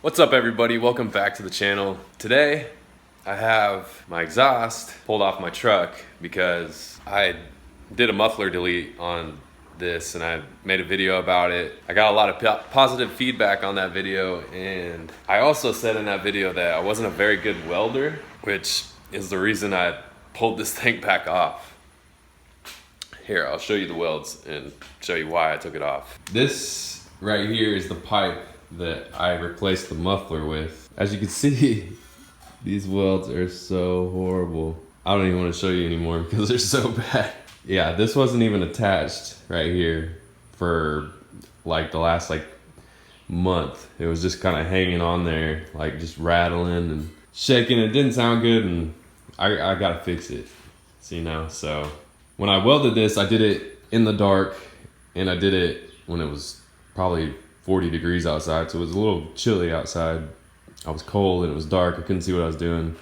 What's up everybody, welcome back to the channel. Today I have my exhaust pulled off my truck because I did a muffler delete on this and I made a video about it. I got a lot of positive feedback on that video, and I also said in that video that I wasn't a very good welder, which is the reason I pulled this thing back off. Here, I'll show you the welds and show you why I took it off. This right here is the pipe that I replaced the muffler with. As you can see, these welds are so horrible. I don't even want to show you anymore because they're so bad. Yeah, this wasn't even attached right here for like the last month. It was just kind of hanging on there, like just rattling and shaking. It didn't sound good, and I gotta fix it. See now, so when I welded this, I did it in the dark, and I did it when it was probably 40 degrees outside, so it was a little chilly outside. I was cold and it was dark. I couldn't see what I was doing.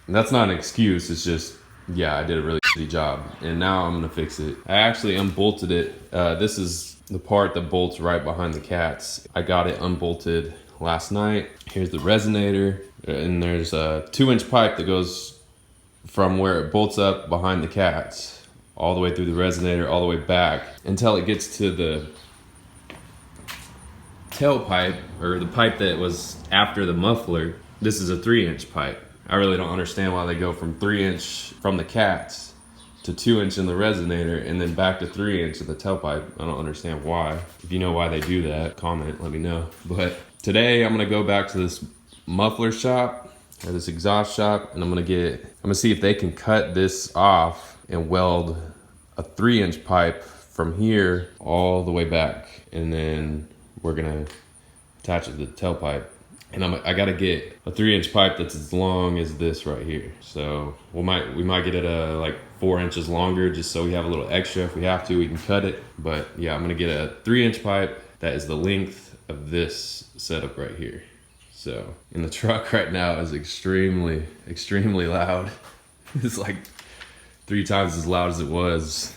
And that's not an excuse, it's just, yeah, I did a really shitty job. And now I'm gonna fix it. I actually unbolted it. This is the part that bolts right behind the cats. I got it unbolted last night. Here's the resonator, and there's a 2-inch pipe that goes from where it bolts up behind the cats all the way through the resonator, all the way back until it gets to the tailpipe, or the pipe that was after the muffler. This is a 3-inch pipe. I really don't understand why they go from 3-inch from the cats to 2-inch in the resonator and then back to 3-inch at the tailpipe. I don't understand why. If you know why they do that, comment, let me know. But today I'm gonna go back to this muffler shop, or this exhaust shop, and I'm gonna see if they can cut this off and weld a 3-inch pipe from here all the way back, and then we're gonna attach it to the tailpipe. And I gotta get a 3-inch pipe that's as long as this right here. So we might get it like 4 inches longer, just so we have a little extra. If we have to, we can cut it. But yeah, I'm gonna get a 3-inch pipe that is the length of this setup right here. So, and the truck right now is extremely, extremely loud. It's like 3 times as loud as it was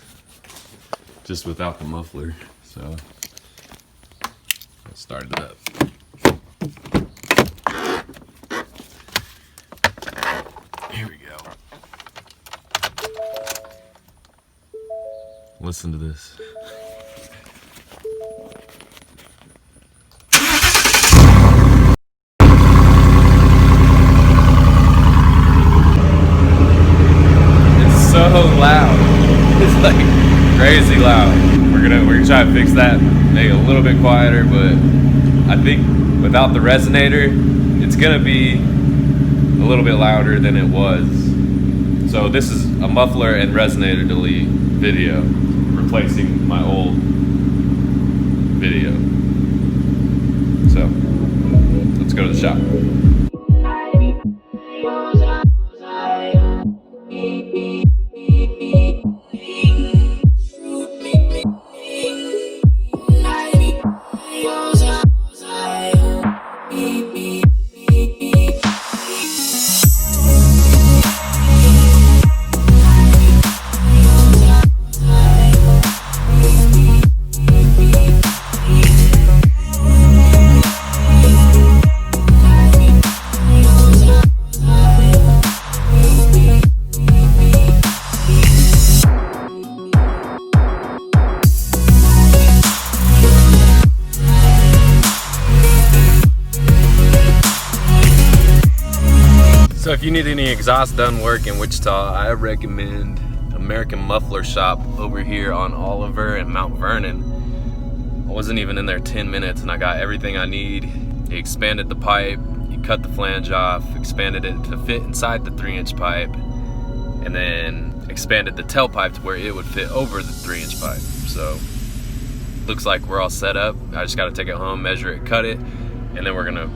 just without the muffler. So let's start it up. Here we go. Listen to this. It's so loud. It's like crazy loud. We're gonna try to fix that, make it a little bit quieter, but I think without the resonator, it's gonna be a little bit louder than it was. So this is a muffler and resonator delete video, replacing my old video. So let's go to the shop. So if you need any exhaust done work in Wichita, I recommend American Muffler Shop over here on Oliver and Mount Vernon. I wasn't even in there 10 minutes and I got everything I need. He expanded the pipe, he cut the flange off, expanded it to fit inside the 3-inch pipe, and then expanded the tailpipe to where it would fit over the 3-inch pipe. So looks like we're all set up. I just gotta take it home, measure it, cut it, and then we're gonna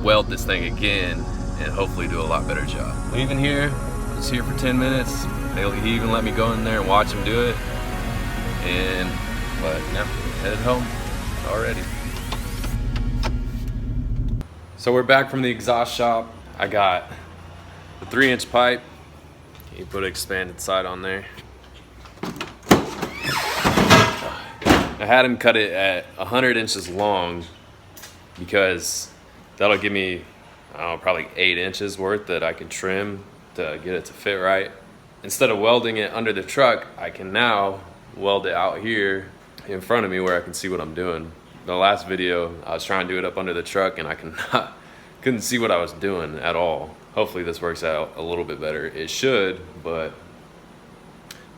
weld this thing again and hopefully do a lot better job. Leaving here, I was here for 10 minutes. He even let me go in there and watch him do it. And, but now, headed home already. So we're back from the exhaust shop. I got the 3-inch pipe. You put an expanded side on there. I had him cut it at 100 inches long because that'll give me, I don't know, probably 8 inches worth that I can trim to get it to fit right. Instead of welding it under the truck, I can now weld it out here in front of me where I can see what I'm doing. The last video, I was trying to do it up under the truck and I couldn't see what I was doing at all. Hopefully this works out a little bit better. It should, but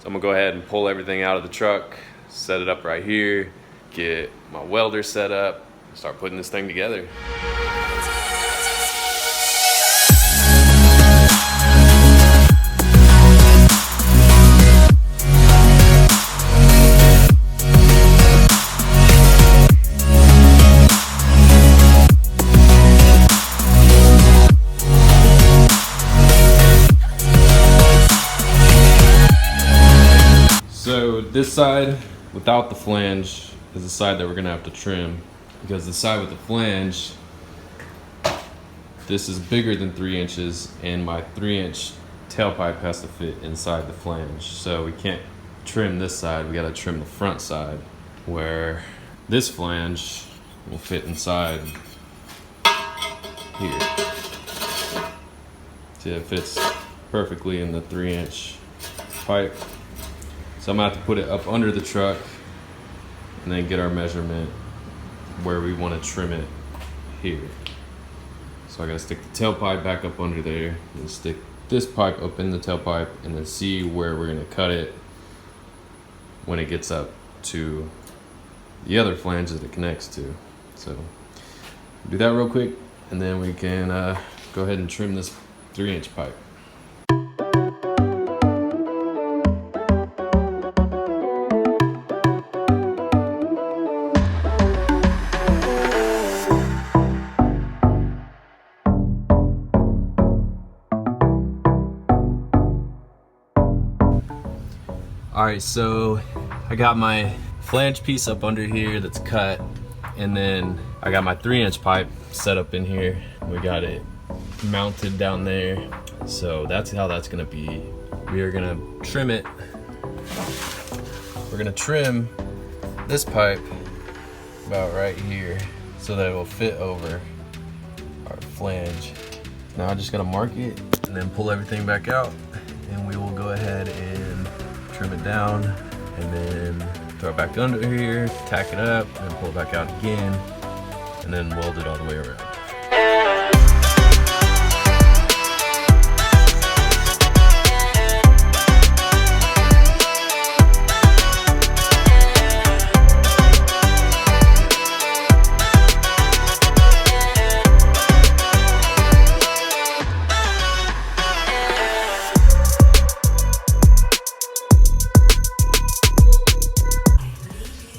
so I'm gonna go ahead and pull everything out of the truck, set it up right here, get my welder set up, start putting this thing together. So this side without the flange is the side that we're gonna have to trim, because the side with the flange, this is bigger than 3 inches and my 3-inch tailpipe has to fit inside the flange. So we can't trim this side, we gotta trim the front side where this flange will fit inside here. See, it fits perfectly in the 3-inch pipe. So I'm gonna have to put it up under the truck and then get our measurement where we want to trim it here. So I gotta stick the tailpipe back up under there and stick this pipe up in the tailpipe and then see where we're gonna cut it when it gets up to the other flange that it connects to. So do that real quick and then we can go ahead and trim this 3-inch pipe. Alright, so I got my flange piece up under here that's cut, and then I got my 3-inch pipe set up in here. We got it mounted down there, so that's how that's gonna be. We are gonna trim it. We're gonna trim this pipe about right here so that it will fit over our flange. Now I'm just gonna mark it and then pull everything back out, and we will go ahead and trim it down and then throw it back under here, tack it up, and then pull it back out again, and then weld it all the way around.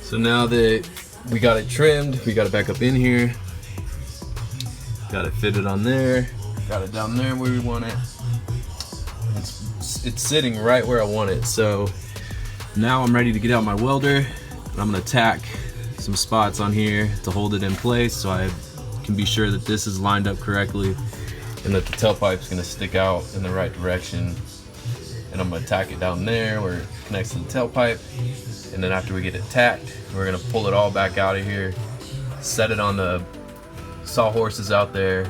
So now that we got it trimmed, we got it back up in here, got it fitted on there, got it down there where we want it. It's sitting right where I want it. So now I'm ready to get out my welder, and I'm gonna tack some spots on here to hold it in place so I can be sure that this is lined up correctly and that the tailpipe's gonna stick out in the right direction. And I'm gonna tack it down there where it connects to the tailpipe. And then after we get it tacked, we're gonna pull it all back out of here, set it on the sawhorses out there,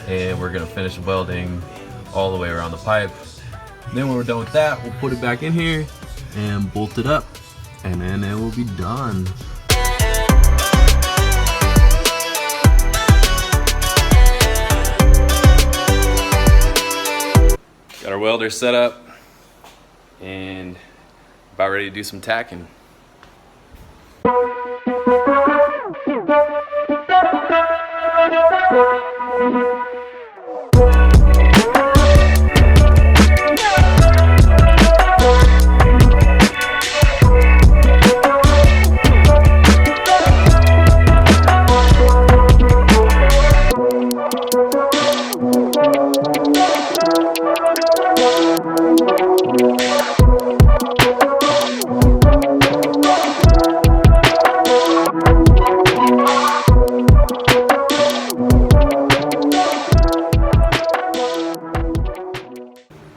and we're gonna finish welding all the way around the pipe. Then when we're done with that, we'll put it back in here and bolt it up, and then it will be done. Got our welder set up and about ready to do some tacking.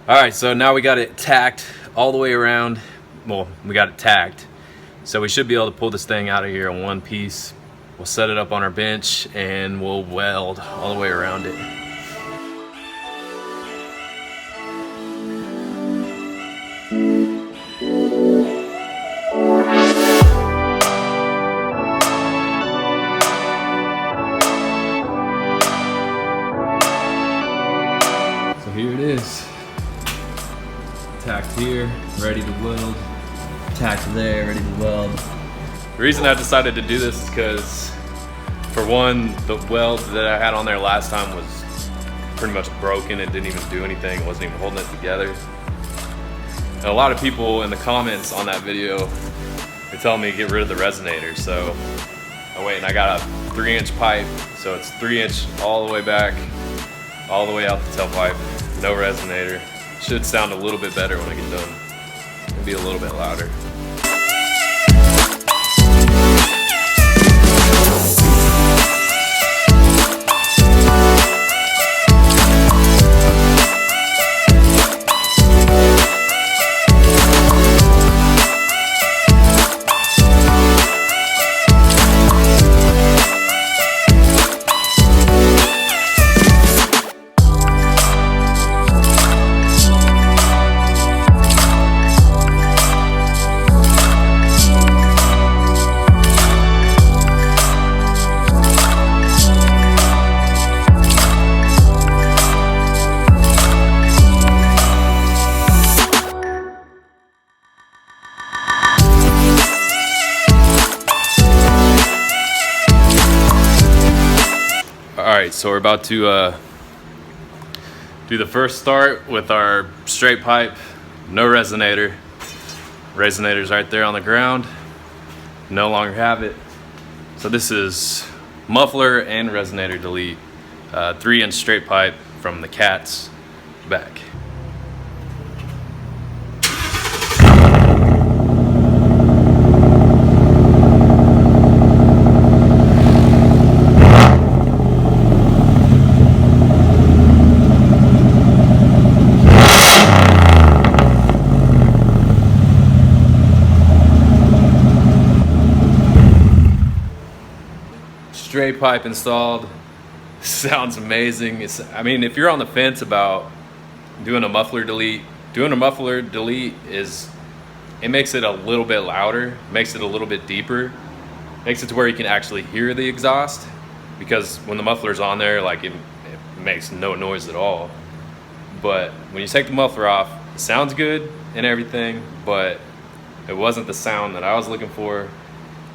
Alright, so now we got it tacked all the way around. Well, we got it tacked. So we should be able to pull this thing out of here in one piece We'll set it up on our bench and we'll weld all the way around it. So here it is. Tacked here, ready to weld. Tacked there, ready to weld. The reason I decided to do this is because, for one, the weld that I had on there last time was pretty much broken. It didn't even do anything. It wasn't even holding it together. And a lot of people in the comments on that video, they tell me to get rid of the resonator. So I went and I got a 3-inch pipe. So it's 3-inch all the way back, all the way out the tailpipe. No resonator. Should sound a little bit better when I get done. It'll be a little bit louder. Alright, so we're about to do the first start with our straight pipe, no resonator. Resonator's right there on the ground, no longer have it. So this is muffler and resonator delete, 3-inch straight pipe from the cat's back. Straight pipe installed. Sounds amazing. I mean, if you're on the fence about doing a muffler delete, is, it makes it a little bit louder, makes it a little bit deeper, makes it to where you can actually hear the exhaust, because when the muffler's on there, like it makes no noise at all. But when you take the muffler off, it sounds good and everything, but it wasn't the sound that I was looking for.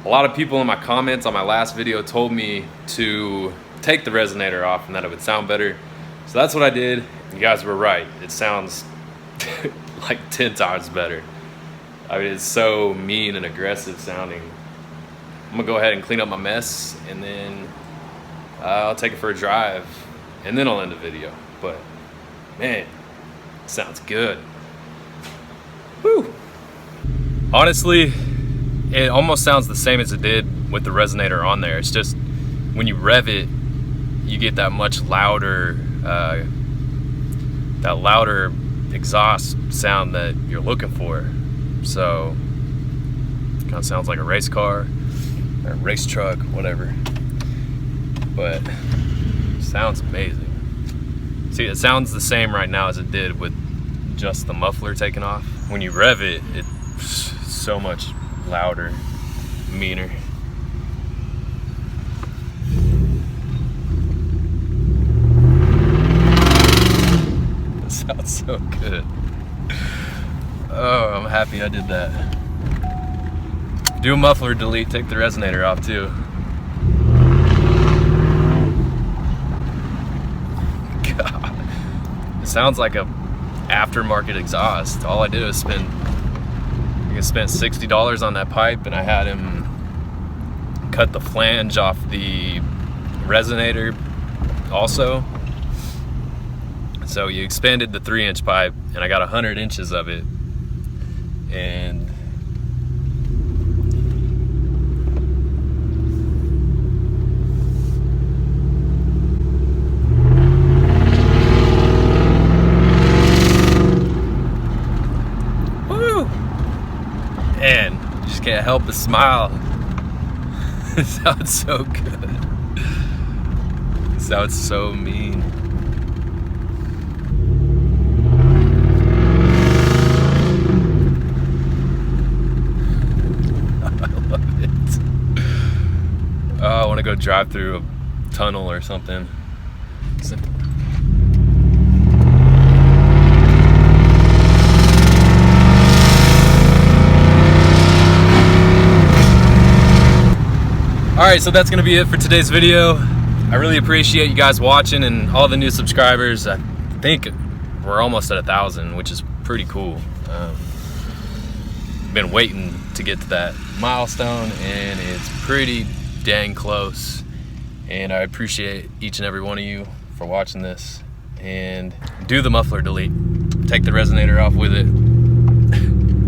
A lot of people in my comments on my last video told me to take the resonator off and that it would sound better. So that's what I did. You guys were right. It sounds like 10 times better. I mean, it's so mean and aggressive sounding. I'm gonna go ahead and clean up my mess, and then I'll take it for a drive, and then I'll end the video. But man, it sounds good. Whew. Honestly, it almost sounds the same as it did with the resonator on there. It's just when you rev it, you get that much louder, exhaust sound that you're looking for. So it kind of sounds like a race car or a race truck, whatever. But it sounds amazing. See, it sounds the same right now as it did with just the muffler taken off. When you rev it, it's so much louder, meaner. That sounds so good. Oh, I'm happy I did that. Do a muffler delete, take the resonator off too. God, it sounds like a aftermarket exhaust. All I did was spend $60 on that pipe, and I had him cut the flange off the resonator also. So you expanded the 3-inch pipe, and I got 100 inches of it, and and you just can't help but smile. It sounds so good. It sounds so mean. I love it. Oh, I want to go drive through a tunnel or something. Alright, so that's going to be it for today's video. I really appreciate you guys watching and all the new subscribers. I think we're almost at 1,000, which is pretty cool. Been waiting to get to that milestone, and it's pretty dang close. And I appreciate each and every one of you for watching this. And do the muffler delete. Take the resonator off with it.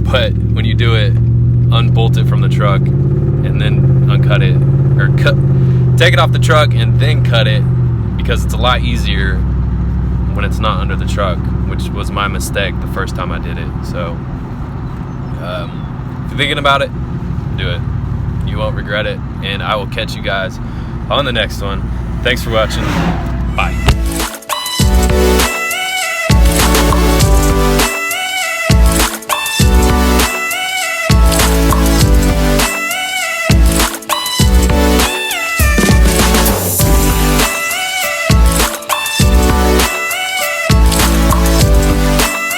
But when you do it, unbolt it from the truck and then uncut it, or take it off the truck and then cut it, because it's a lot easier when it's not under the truck, which was my mistake the first time I did it. So if you're thinking about it, do it. You won't regret it, and I will catch you guys on the next one. Thanks for watching. Bye.